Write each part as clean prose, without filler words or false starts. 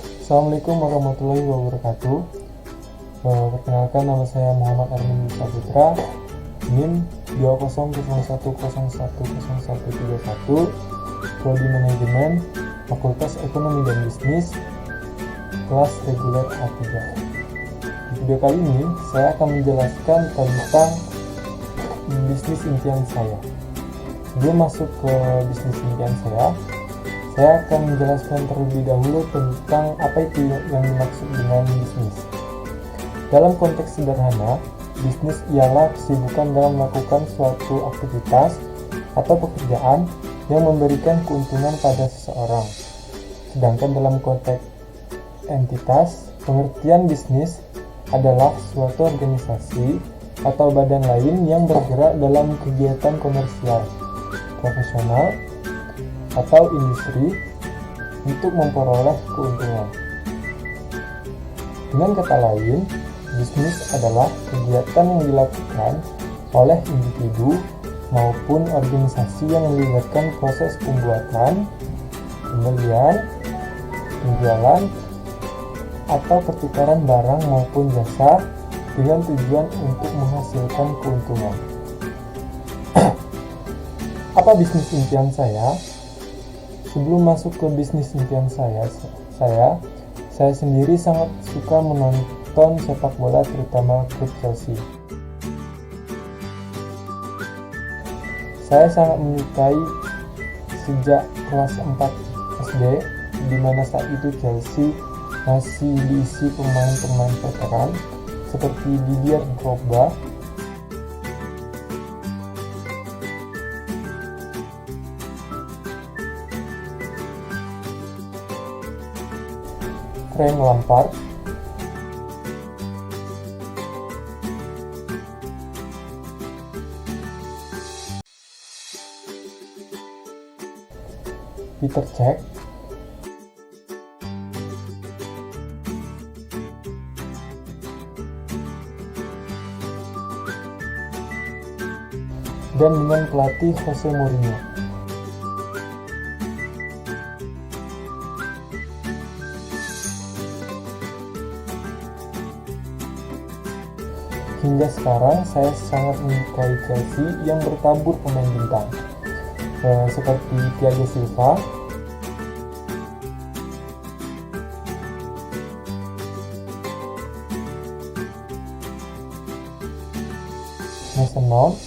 Assalamualaikum warahmatullahi wabarakatuh. Perkenalkan, nama saya Muhammad Armin Saputra, NIM 2001010010131, Prodi Manajemen, Fakultas Ekonomi dan Bisnis, kelas reguler A3. Di video kali ini, saya akan menjelaskan tentang bisnis impian saya. Sebelum masuk ke bisnis impian saya akan menjelaskan terlebih dahulu tentang apa itu yang dimaksud dengan bisnis. Dalam konteks sederhana, bisnis ialah kesibukan dalam melakukan suatu aktivitas atau pekerjaan yang memberikan keuntungan pada seseorang. Sedangkan dalam konteks entitas, pengertian bisnis adalah suatu organisasi atau badan lain yang bergerak dalam kegiatan komersial, profesional, atau industri untuk memperoleh keuntungan. Dengan kata lain, bisnis adalah kegiatan yang dilakukan oleh individu maupun organisasi yang melibatkan proses pembuatan, pembelian, penjualan, atau pertukaran barang maupun jasa dengan tujuan untuk menghasilkan keuntungan. Apa bisnis impian saya? Sebelum masuk ke bisnis impian saya sendiri sangat suka menonton sepak bola, terutama klub Chelsea. Saya sangat menyukai sejak kelas 4 SD, di mana saat itu Chelsea masih diisi pemain-pemain veteran seperti Didier Drogba, Frank Lampard, Peter Cech, dan dengan pelatih Jose Mourinho. Hingga sekarang saya sangat menyukai Chelsea yang bertabur pemain bintang seperti Thiago Silva, Mason Mount,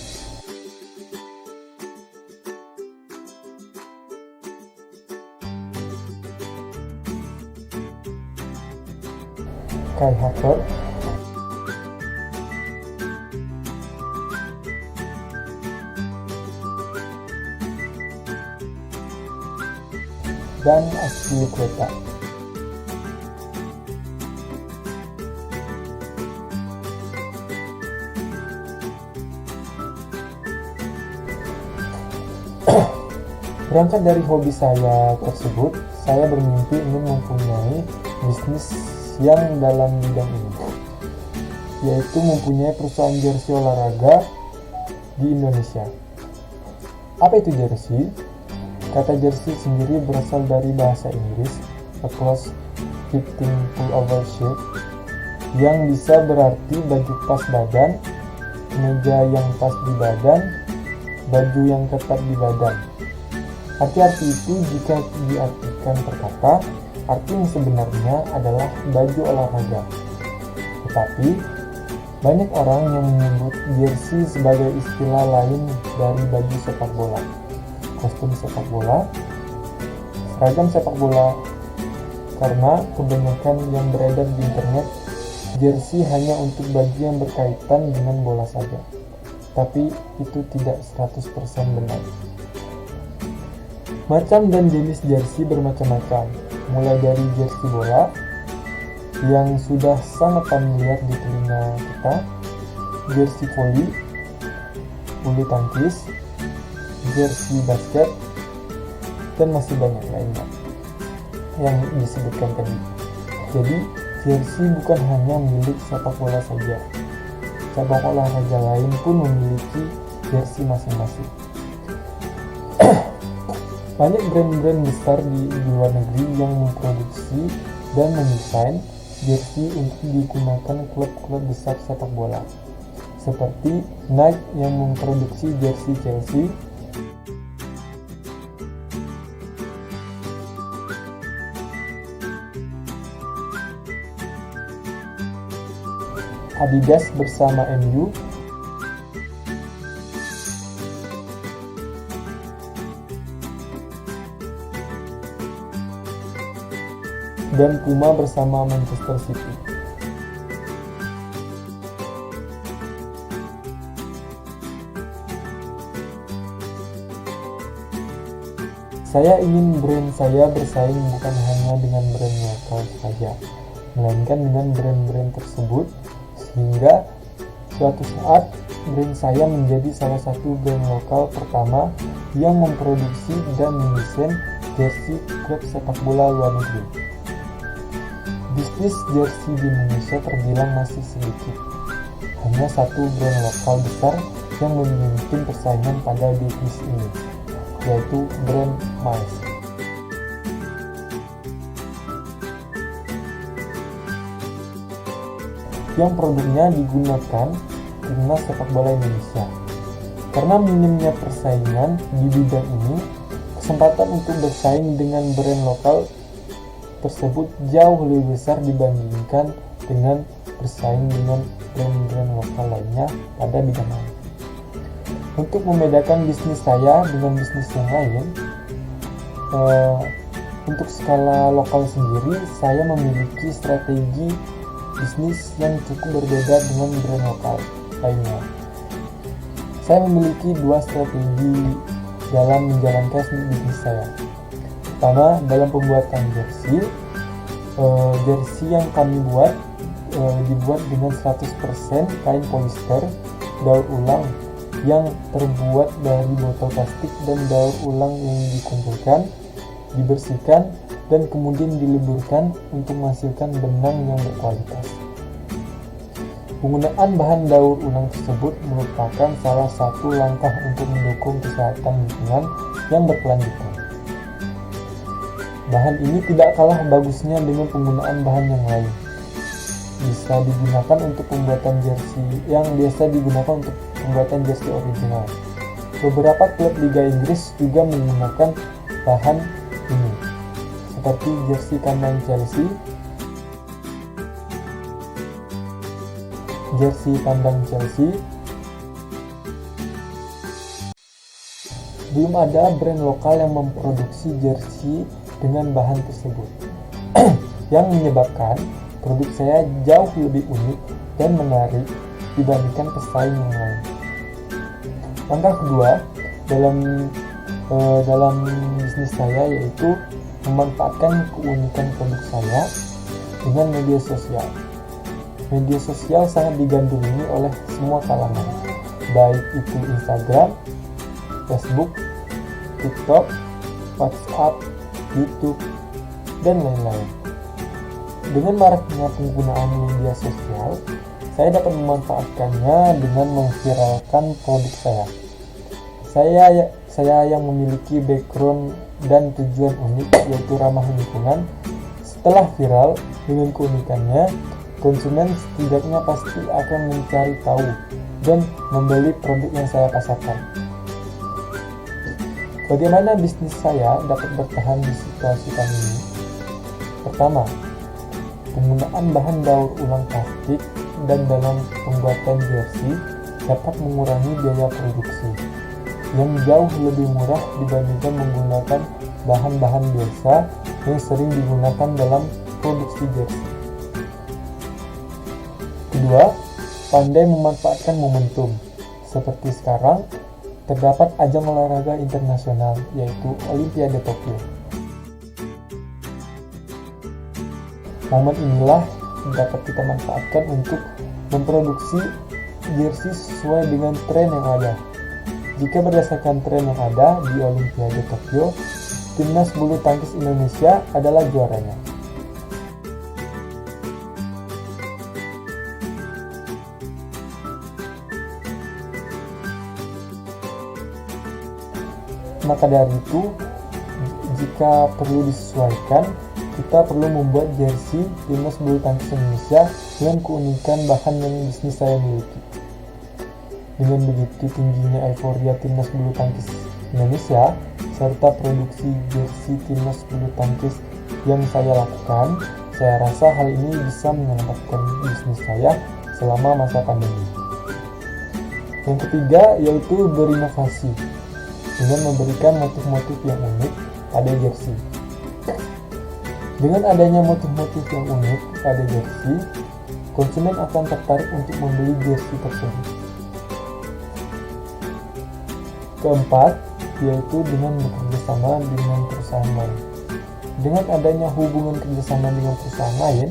Kai Havertz, dan Azpilicueta. Berangkat dari hobi saya tersebut, saya bermimpi ingin mempunyai bisnis yang dalam bidang ini, yaitu mempunyai perusahaan jersey olahraga di Indonesia. Apa itu jersey? Kata jersey sendiri berasal dari bahasa Inggris, a close fitting pullover shirt, yang bisa berarti baju pas badan, kemeja yang pas di badan, baju yang ketat di badan. Arti-arti itu jika diartikan per kata, arti yang sebenarnya adalah baju olahraga. Tetapi, banyak orang yang menyebut jersey sebagai istilah lain dari baju sepak bola, kostum sepak bola, seragam sepak bola, karena kebanyakan yang beredar di internet, jersey hanya untuk baju yang berkaitan dengan bola saja. Tapi itu tidak 100% benar. Macam dan jenis jersey bermacam-macam, mulai dari jersey bola yang sudah sangat familiar di telinga kita, jersey voli, bulu tangkis, jersey basket, dan masih banyak lainnya yang disebutkan tadi. Jadi, jersey bukan hanya milik sepak bola saja. Cabang olahraga lain pun memiliki jersey masing-masing. Banyak brand-brand besar di luar negeri yang memproduksi dan mendesain jersey untuk digunakan klub-klub besar sepak bola, seperti Nike yang memproduksi jersey Chelsea, Adidas bersama MU, dan Puma bersama Manchester City. Saya ingin brand saya bersaing bukan hanya dengan brand lokal saja, melainkan dengan brand-brand tersebut, sehingga suatu saat brand saya menjadi salah satu brand lokal pertama yang memproduksi dan mendesain jersey klub sepak bola luar negeri. Bisnis jersey di Indonesia terbilang masih sedikit. Hanya satu brand lokal besar yang memimpin persaingan pada bisnis ini, yaitu brand Miles. Yang produknya digunakan timnas sepak bola Indonesia. Karena minimnya persaingan di bidang ini, kesempatan untuk bersaing dengan brand lokal tersebut jauh lebih besar dibandingkan dengan bersaing dengan brand-brand lokal lainnya pada bidang lain. Untuk membedakan bisnis saya dengan bisnis yang lain, untuk skala lokal sendiri, saya memiliki strategi bisnis yang cukup berbeda dengan brand lokal lainnya. Saya memiliki dua strategi dalam menjalankan bisnis saya. Pertama, dalam pembuatan jersey yang kami buat dibuat dengan 100% kain polyester daur ulang yang terbuat dari botol plastik dan daur ulang yang dikumpulkan, dibersihkan, dan kemudian dileburkan untuk menghasilkan benang yang berkualitas. Penggunaan bahan daur ulang tersebut merupakan salah satu langkah untuk mendukung kesehatan lingkungan yang berkelanjutan. Bahan ini tidak kalah bagusnya dengan penggunaan bahan yang lain. Bisa digunakan untuk pembuatan jersey yang biasa digunakan untuk pembuatan jersey original. Beberapa klub Liga Inggris juga menggunakan bahan ini, seperti jersey kandang Chelsea, jersey kandang Chelsea. Belum ada brand lokal yang memproduksi jersey dengan bahan tersebut, yang menyebabkan produk saya jauh lebih unik dan menarik dibandingkan pesaing yang lain. Langkah kedua dalam bisnis saya yaitu memanfaatkan keunikan produk saya dengan media sosial. Media sosial sangat digandrungi oleh semua kalangan, baik itu Instagram, Facebook, TikTok, WhatsApp, YouTube, dan lain-lain. Dengan maraknya penggunaan media sosial, saya dapat memanfaatkannya dengan memviralkan produk saya. Saya yang memiliki background dan tujuan unik, yaitu ramah lingkungan. Setelah viral dengan keunikannya, konsumen setidaknya pasti akan mencari tahu dan membeli produk yang saya pasarkan. Bagaimana bisnis saya dapat bertahan di situasi pandemi? Pertama, penggunaan bahan daur ulang plastik dan dalam pembuatan jersey dapat mengurangi biaya produksi yang jauh lebih murah dibandingkan menggunakan bahan-bahan biasa yang sering digunakan dalam produksi jersey. Kedua, pandai memanfaatkan momentum. Seperti sekarang, terdapat ajang olahraga internasional, yaitu Olimpiade Tokyo. Momen inilah dapat kita manfaatkan untuk memproduksi jersey sesuai dengan tren yang ada. Jika berdasarkan tren yang ada di Olimpiade Tokyo, timnas bulu tangkis Indonesia adalah juaranya. Maka dari itu, Jika perlu disesuaikan, kita perlu membuat jersey timnas bulu tangkis Indonesia dengan keunikan bahan yang bisnis saya miliki. Dengan begitu tingginya euforia timnas bulu tangkis Indonesia serta produksi jersey timnas bulu tangkis yang saya lakukan, saya rasa hal ini bisa menyelamatkan bisnis saya selama masa pandemi. Yang ketiga yaitu berinovasi dengan memberikan motif-motif yang unik pada jersey. Dengan adanya motif-motif yang unik pada jersey, konsumen akan tertarik untuk membeli jersey tersebut. Keempat, yaitu dengan bekerja sama dengan perusahaan lain. Dengan adanya hubungan kerjasama dengan perusahaan lain,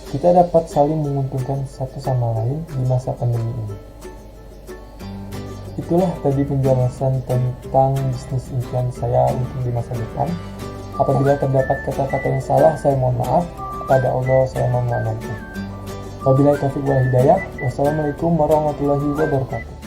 kita dapat saling menguntungkan satu sama lain di masa pandemi ini. Itulah tadi penjelasan tentang bisnis impian saya untuk di masa depan. Apabila terdapat kata-kata yang salah, saya mohon maaf. Kepada Allah saya mohon maaf. Wabillahi taufiq wal hidayah. Wassalamualaikum warahmatullahi wabarakatuh.